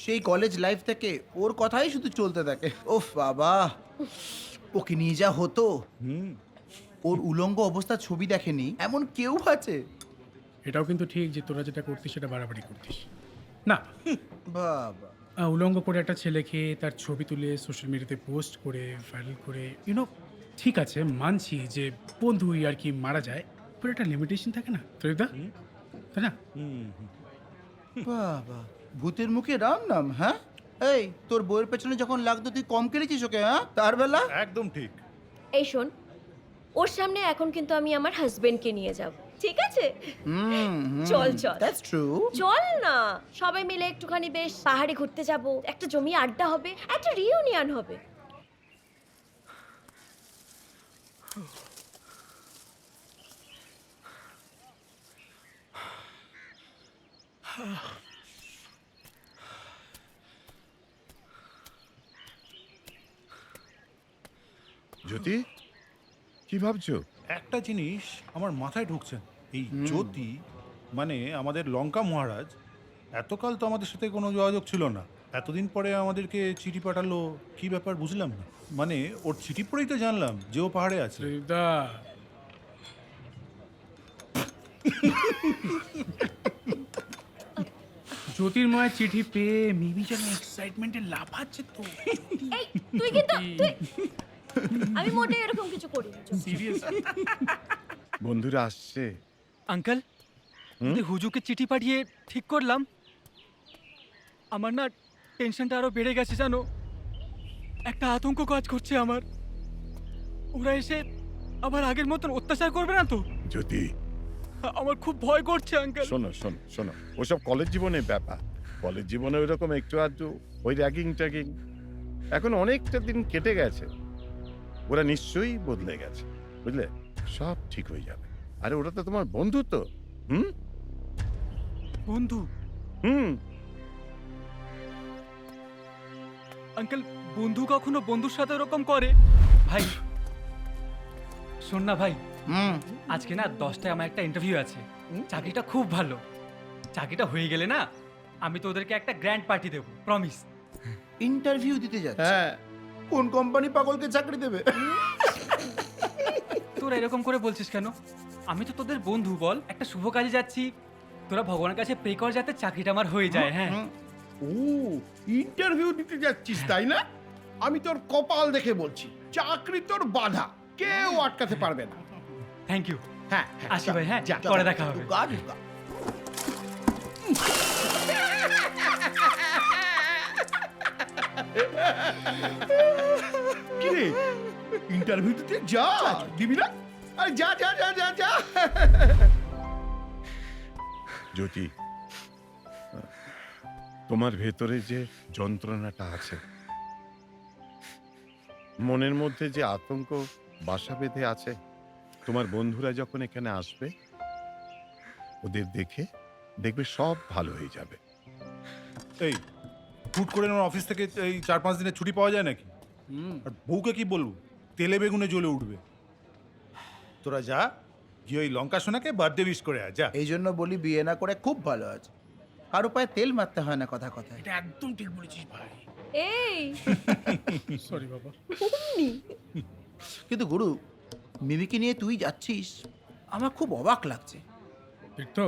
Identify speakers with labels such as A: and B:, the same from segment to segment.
A: সেই college life থেকে ওর কথাই শুধু চলতে থাকে। ওফ বাবা, ওকে নিয়ে যা হতো। ওর উলঙ্গ অবস্থার ছবি দেখেনি এমন কেউ আছে?
B: এটাও কিন্তু ঠিক যে তোরা যেটা করতিস সেটা বাড়াবাড়ি করতিস না।
A: বাবা,
B: উলঙ্গ করে একটা ছেলেকে তার ছবি তুলে সোশ্যাল মিডিয়াতে পোস্ট করে ভাইরাল করে ঠিক আছে, মানছি যে বন্ধুই আর কি মারা যায়, পরে একটা লিমিটেশন থাকে না ত্রিদা, তাই না?
A: বাবা, ভূতের মুখে রাম নাম। হ্যাঁ, এই তোর বইয়ের পেছনে যখন লাগতো তুই কম কেড়েছিস ওকে? হ্যাঁ, তার বেলা
C: একদম ঠিক।
D: এই শোন, ওর সামনে এখন কিন্তু আমি আমার হাজবেন্ডকে নিয়ে যাব, ঠিক আছে? চল চল,
A: দ্যাটস ট্রু।
D: চল না, সবাই মিলে একটুখানি বেশ পাহাড়ে ঘুরতে যাব, একটা জমি আড্ডা হবে, একটা রিউনিয়ন হবে।
E: জ্যোতি, কি ভাবছো?
C: একটা জিনিস আমার মাথায় ঢুকছে না। এই জ্যোতি মানে আমাদের লঙ্কা মহারাজ, এতকাল তো আমাদের সাথে কোনো যোগাযোগ ছিল না, এতদিন পরে আমাদেরকে চিঠি পাঠালো, কি ব্যাপার বুঝলাম না। মানে ওর চিঠি পড়েই তো জানলাম যে ও পাহাড়ে আছে।
B: ত্রিদা, জ্যোতির্ময় চিঠি পেয়ে মিমি যেন এক্সাইটমেন্টে লাফাচ্ছে তো।
D: এই তুই কিন্তু তুই, আমি মোটেই এরকম কিছু করিনি।
B: সিরিয়াস?
E: বন্ধুরা আসছে।
F: আঙ্কেল, যদি হুজুকে চিঠি পাঠিয়ে ঠিক করলাম, আমার না টেনশনটা আরো বেড়ে গেছে জানো। একটা আতঙ্ক কাজ করছে আমার। ওরা এসে আবার আগের মতন অত্যাচার করবে না তো?
E: জ্যোতি,
F: আমার খুব ভয় করছে আঙ্কেল।
E: শোনো শোনো শোনো, ওসব কলেজ জীবনের ব্যাপার। কলেজ জীবনে ওইরকম একটু আধটু ওই র্যাগিং ট্যাগিং, এখন অনেকটা দিন কেটে গেছে। ওরা নিশ্চয়ই বদলে গেছে, বুঝলে? সব ঠিক হয়ে যাবে। আরে ওরা তো তোমার বন্ধু তো। হুম
F: বন্ধু?
E: হুম
F: আঙ্কেল, বন্ধু কখনো বন্ধুর সাথে ওরকম করে? ভাই শোন না ভাই, আজকে না 10টায় আমার একটা ইন্টারভিউ আছে। চাকরিটা খুব ভালো। চাকরিটা হয়ে গেলে না আমি তোদেরকে একটা গ্র্যান্ড পার্টি দেবো, প্রমিস।
A: ইন্টারভিউ দিতে যাচ্ছে?
E: হ্যাঁ,
A: কোন কোম্পানি পাগলকে চাকরি দেবে?
F: তোরা এরকম করে বলছিস কেন? আমি তো তোদের বন্ধু, বল। একটা শুভ কাজে যাচ্ছি, তোরা ভগবানের কাছে প্রে কর যাতে চাকরিটা আমার হয়ে যায়। হ্যাঁ,
G: ও, ইন্টারভিউ দিতে যাচ্ছিস তাই না? আমি তোর কপাল দেখে বলছি, চাকরি তোর বাধা, কেউ আটকাতে পারবে না।
F: Thank you.
G: হ্যাঁ
F: আসি ভাই, হ্যাঁ,
G: যা,
F: পরে দেখা হবে।
A: ঢুকা, ঢুকা।
G: কি রে, ইন্টারভিউ দিতে যা, দিবি না? আরে যা যা যা যা যা।
E: জ্যোতি, তোমার ভেতরে যে যন্ত্রণাটা আছে, মনের মধ্যে যে আতঙ্ক বাসা বেঁধে আছে, তোমার বন্ধুরা যখন এখানে আসবে ওদের দেখে দেখবে সব ভালো হয়ে যাবে।
C: এই হুট করে আমার অফিস থেকে এই 4-5 দিনের ছুটি পাওয়া যায় নাকি? আর বউকে কি বলবো, তেলে বেগুনে জ্বলে উঠবে। তোরা যা গিয়ে ওই লঙ্কা সোনাকে বার্থডে উইশ করে আয়, যা।
A: এই জন্য বলি বিয়ে না করে খুব ভালো আছে, কারো পায়ে তেল মারতে হয় না কথা কথায়।
B: এটা একদম ঠিক বলেছিস ভাই।
D: এই
B: সরি বাবা।
A: কিন্তু গুরু, মিমিকে নিয়ে তুই যাচ্ছিস, আমার খুব অবাক লাগছে।
B: ঠিক তো,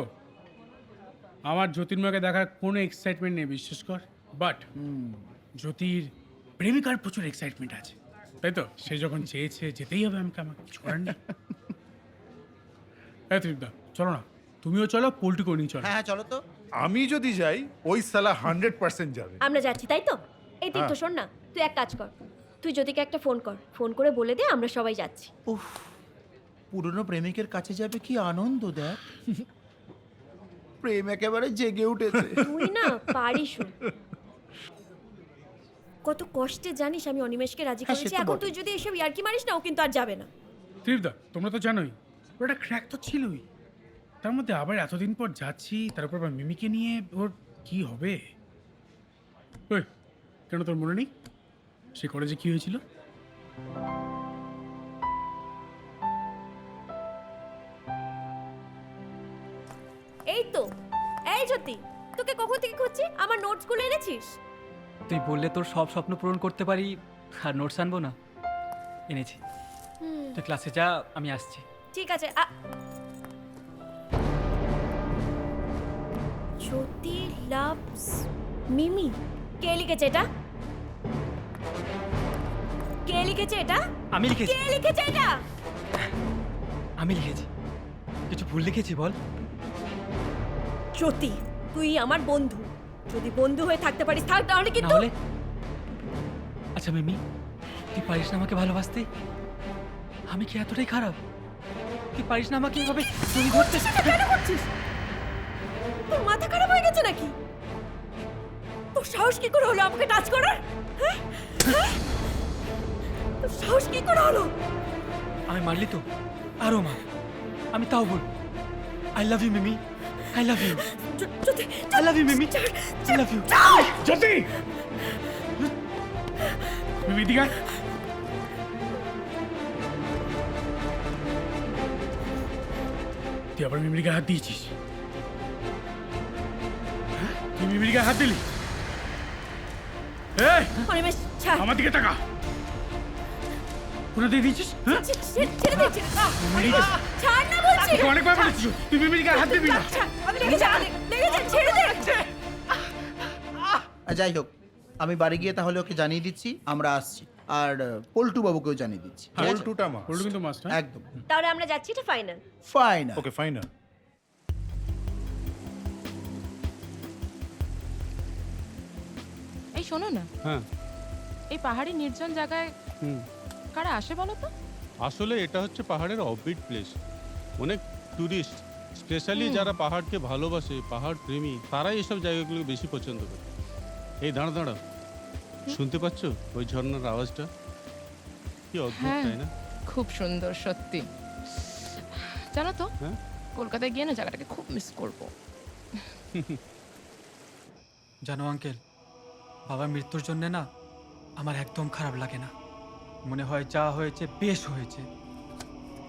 B: আমার জ্যোতির্ময়কে দেখার কোনো এক্সাইটমেন্ট নেই, বিশ্বাস কর। বাট জ্যোতির প্রেমিকার প্রচুর এক্সাইটমেন্ট আছে, তাই তো? সে যখন চেয়েছে যেতেই হবে, আমাকে কিছু করার নেই। এই ত্রিদা, চলো না, তুমিও চলো, পোল্ট্রি নিয়ে চলো।
A: হ্যাঁ হ্যাঁ, চলো তো।
C: আমি যদি যাই ওই সালা 100% যাবে।
D: আমরা যাচ্ছি, তাই তো? এই তীর্থ, শোন না, তুই এক কাজ কর, তুই জ্যোতিকে একটা ফোন কর, ফোন করে বলে দে আমরা সবাই যাচ্ছি।
A: উফ, পুরনো প্রেমিকের কাছে যাবে, কি আনন্দ দেখ। প্রেম একেবারে জেগে উঠেছে।
D: তুই না পারিস। কত কষ্টে জানিস আমি অনিমেষকে রাজি
A: হ্যাঁ, সে
D: করেছি।
A: তো
D: এখন
A: বটেই।
D: তুই যদি এসব ইয়ার্কি মারিস না, ও কিন্তু আর যাবে না।
B: ত্রিদা, তোমরা তো জানোই ওর একটা ক্র্যাক তো ছিলই, তার মধ্যে আবার এতদিন পর যাচ্ছি, তার উপর আবার মিমিকে নিয়ে, ওর কি হবে? ওই, কেন তোর মনে নেই সে কলেজে কি হয়েছিল?
D: এই তো, এই জ্যোতি, তোকে কখন থেকে খুঁজছি, আমার নোটসগুলো এনেছিস?
F: তুই বললে তোর সব স্বপ্ন পূরণ করতে পারি, আর নোটস আনবো না? এনেছি। তুই ক্লাসে যা, আমি আসছি।
D: ঠিক আছে। জ্যোতি লাভস মিমি। কে লিখেছে এটা? কে লিখেছে এটা?
F: আমি লিখেছি।
D: কে লিখেছে এটা?
F: আমি লিখেছি। কিছু ভুল লিখেছি বল?
D: জ্যোতি, তুই আমার বন্ধু, যদি বন্ধু হয়ে থাকতে পারিস থাক, তাহলে
F: না
D: কিন্তু
F: হলে? আচ্ছা মিমি, তুই পারিস না আমাকে ভালোবাসতে? আমি কি এতটাই খারাপ? তুই পারিস না আমাকে এইভাবে চুরি ধরতে?
D: সেটা কেন করছিস? তোর মাথা খারাপ হয়ে গেছে নাকি? তোর সাহস কি করে হলো আমাকে টাচ করার? হ্যাঁ? হ্যাঁ? তোর সাহস কি করে হলো?
F: আমি মারলি তো? আরো মার, আমি তাও বল। I love you Mimi, I love you,
D: Jyoti,
F: I love you Mimi, I love you.
B: Jyoti, Mimi Digha. তুই আবার মিমির গায়ে হাত দিয়েছিস? হ্যাঁ? তুই মিমির গায়ে হাত দিলি? এই,
D: অনিমেষ, ছাড়।
B: আমার দিকে তাকা। কোথা দিয়ে দিয়েছিস? হ্যাঁ?
D: ছেড়ে দে, ছেড়ে দে। অনিমেষ, ছাড় না বলছি।
B: তোকে অনেকবার বলেছি তুই মিমির গায়ে হাত দিবি না।
D: ছাড়, আমি লেগে যাবে, ছেড়ে দে।
A: যাই হোক, আমি বাড়ি গিয়ে তাহলে ওকে জানিয়ে দিচ্ছি আমরা আসছি, আর পল্টু বাবুকেও জানিয়ে দিচ্ছি। ঠিক আছে?
C: পল্টুটা মা।
B: পল্টু কিন্তু মাস্ট।
A: একদম
D: তাহলে আমরা যাচ্ছি, এটা ফাইনাল।
A: ফাইন।
C: ওকে ফাইনাল।
H: এই শোনো না,
I: হ্যাঁ।
H: এই পাহাড়ি নির্জন জায়গায় কারা আসে বলো তো?
I: আসলে এটা হচ্ছে পাহাড়ের অফবিট প্লেস। অনেক ট্যুরিস্ট, স্পেশালি যারা পাহাড়কে ভালোবাসে, পাহাড় প্রেমী, তারাই এসব জায়গাগুলো বেশি পছন্দ করে। এই দাঁড়া দাঁড়া, শুনতে পাচ্ছ ওই ঝর্ণার আওয়াজটা? কি অদ্ভুত,
H: হ্যাঁ।
I: তাই না?
H: খুব সুন্দর সত্যি। জানো তো,
I: হ্যাঁ?
H: কলকাতায় গিয়ে না জায়গাটাকে খুব মিস করবো।
F: জানো আঙ্কেল, বাবার মৃত্যুর জন্যে না আমার একদম খারাপ লাগে না। মনে হয় যা হয়েছে বেশ হয়েছে।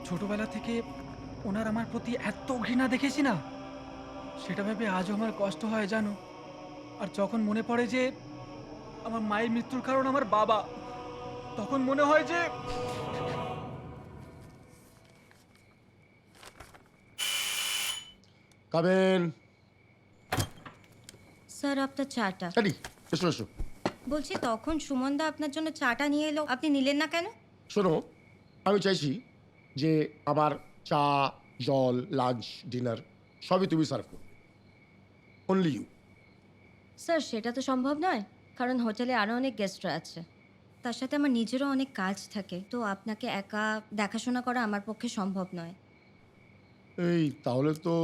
F: ছোটবেলা থেকে ওনার আমার প্রতি এত ঘৃণা দেখেছি না, সেটা ভেবে আজও আমার কষ্ট হয় জানো। আর যখন মনে পড়ে যে আমার মায়ের মৃত্যুর কারণ আমার বাবা, তখন মনে হয় যে
G: কাবেন।
J: স্যার আপনার চাটা।
G: আরে এসো এসো।
J: বলছি তখন সুমনদা আপনার জন্য চাটা নিয়ে এলো, আপনি নিলেন না কেন?
G: শোনো, আমি চাইছি যে আমার চা, জল, লাঞ্চ, ডিনার সবই তুমি সার্ভ করবে। Only you.
J: স্যার সেটা তো সম্ভব নয়, কারণ হোটেলে আরও অনেক গেস্টরা আছে। তার সাথে আমার নিজেরও অনেক কাজ থাকে, তো আপনাকে একা দেখাশোনা করা আমার পক্ষে সম্ভব নয়।
G: এই তাহলে তো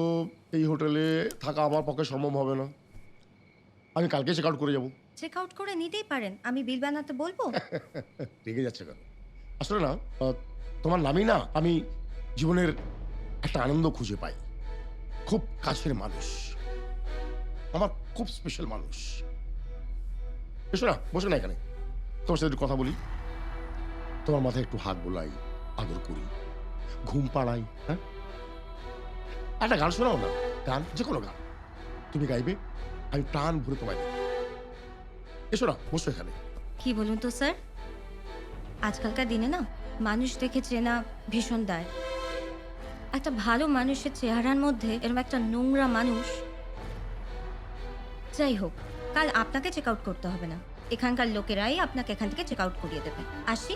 G: এই হোটেলে থাকা আমার পক্ষে সম্ভব হবে না। আমি কালকে চেক আউট করে যাবো।
J: চেক আউট করে নিতেই পারেন, আমি বিল বানাতে বলবো।
G: রেগে যাচ্ছে কেন? আসলে না, তোমার নামই না আমি জীবনের একটা আনন্দ খুঁজে পাই। খুব কাছের মানুষ, আমার খুব স্পেশাল মানুষ। এসো না, বসো না এখানে, তোমার সাথে একটু কথা বলি। তোমার মাথায় একটু হাত বোলাই, আদর করি, ঘুম পাড়াই। হ্যাঁ, একটা গান শোনাও না, গান, যে কোনো গান তুমি গাইবে, আমি প্রাণ ভরে তোমায় দেবো। এসো না, বসো এখানে।
J: কি বলুন তো স্যার, আজকালকার দিনে না মানুষ দেখে চেনা ভীষণ দায়। একটা ভালো মানুষের চেহারার মধ্যে এরকম একটা নোংরা মানুষ। যাই হোক, কাল আপনাকে চেক আউট করতে হবে না, এখানকার লোকেরাই আপনাকে এখান থেকে চেক আউট করিয়ে দেবে। আসি।